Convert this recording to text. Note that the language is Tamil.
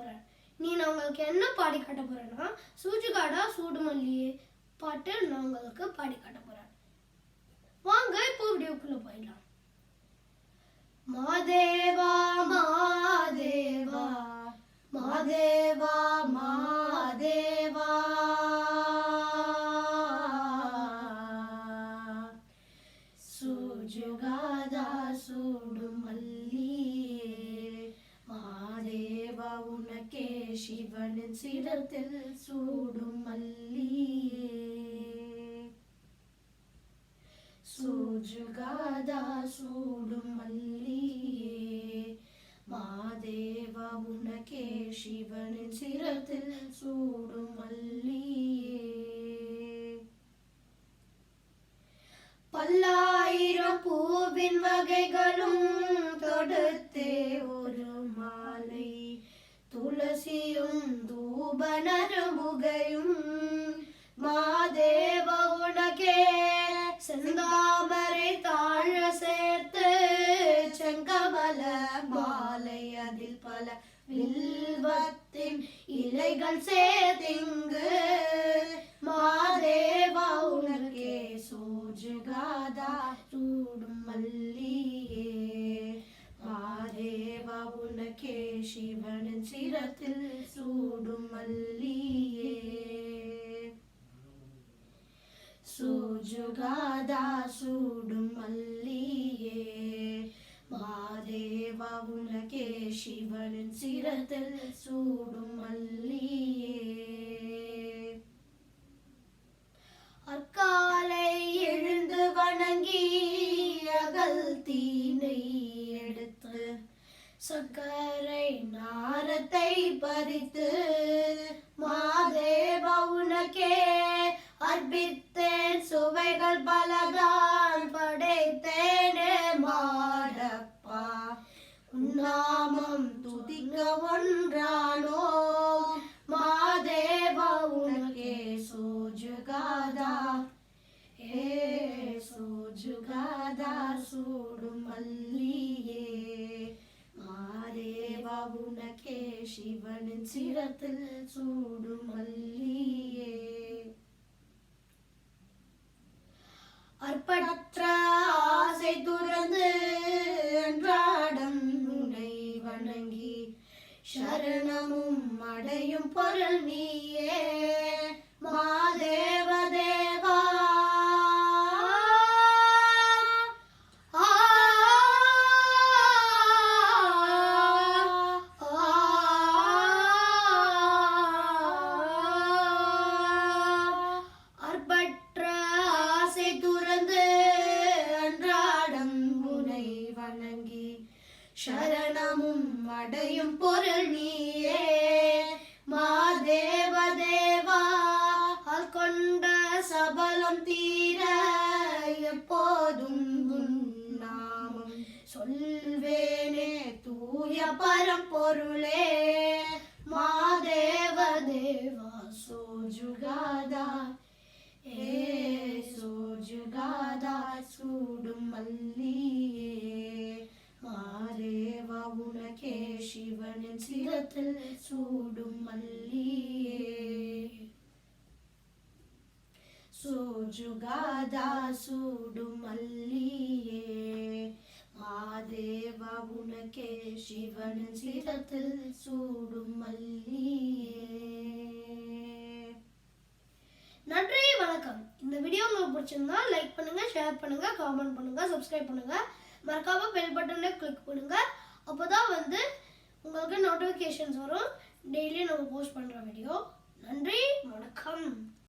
போறேன். நீ நான் உங்களுக்கு என்ன பாடி காட்ட போறேன்னா சூஜுகாடா சூடுமல்லியே பாட்டு நான் உங்களுக்கு பாடி காட்ட போறேன். வாங்க இப்போ வீடியோக்குள்ள போயிடலாம். மாதேவா மாதேவா மாதேவா மாதேவா சூஜுகாதா சூடுமல்லியே மாதேவா உனக்கே சிவனின் சிரத்தில் சூடும் மல்லியே சூஜுகாதா சூடும் மல்லியே மாதேவா உனக்கே சிவனின் சிரத்தில் சூடும் மல்லியே பல்லாயிரம் பூவின் வகைகளும் தொடுத்தே ஒரு மாலை துளசியும் தூபனருமுகையும் மாதேவ உனக்கே செந்தாமரை தாழ சேர்த்து செங்கமல மாலை அதில் பல வில்வத்தின் இலைகள் சேர்த்திங்கு மாதேவா உனக்கே சூஜுகாதா சூடும் மல்லியே மாதேவா உனக்கே சிவனின் சிரத்தில் சூடும் மல்லியே சூஜுகாதா சூடும் மல்லியே மாதேவா உனக்கே சிவனின் சிரத்தில் சூடும் மல்லியே அக்காலை எழுந்து வணங்கி அகல் தீனை எடுத்து சக்கரை நாரத்தை பறித்து மாதேவா உனக்கே அர்ப்பித்தேன் சுவைகள் பலதான் படைத்தேனே மாடப்பா உன்னாமம் துதிக்க ஒன்றானோ மாதேவா உனக்கே சூஜுகாதா ஏ சூஜுகாதா சூடும் மல்லியே மாதேவா உனக்கே சிவனின் சிரத்தில் சூடும் மல்லியே அற்பற்ற ஆசை துறந்து அன்றாடம் உன்னை வணங்கி சரணமும் அடையும் பொருள் நீயே மாதேவ தேவா அற்பற்ற ஆசை துறந்து அன்றாடம் உன்னை வணங்கி சரணமும் அடையும் பொருள் நீயே மாதேவ தேவா கொண்ட சபலம் தீர எப்போதும் நாமம் சொல்வேனே தூய பரம்பொருளே மாதேவ தேவா சூஜுகாதா ஏ சூஜுகாதா சூடும் மல்லியே மாதேவா உனக்கே சிவனின் சிரத்தில் சூடும் மல்லியே சூஜுகாதா சூடும் மல்லியே மாதேவா உனக்கே சிவனின் சிரத்தில் சூடும் மல்லியே. நன்றி, வணக்கம். இந்த வீடியோ உங்களுக்கு பிடிச்சிருந்தா லைக் பண்ணுங்க, ஷேர் பண்ணுங்க, காமெண்ட் பண்ணுங்க, சப்ஸ்கிரைப் பண்ணுங்க. மறக்காம பெல் பட்டனை கிளிக் பண்ணுங்க. அப்போதான் உங்களுக்கு நோட்டிஃபிகேஷன்ஸ் வரும் டெய்லி நம்ம போஸ்ட் பண்ற வீடியோ. நன்றி, வணக்கம்.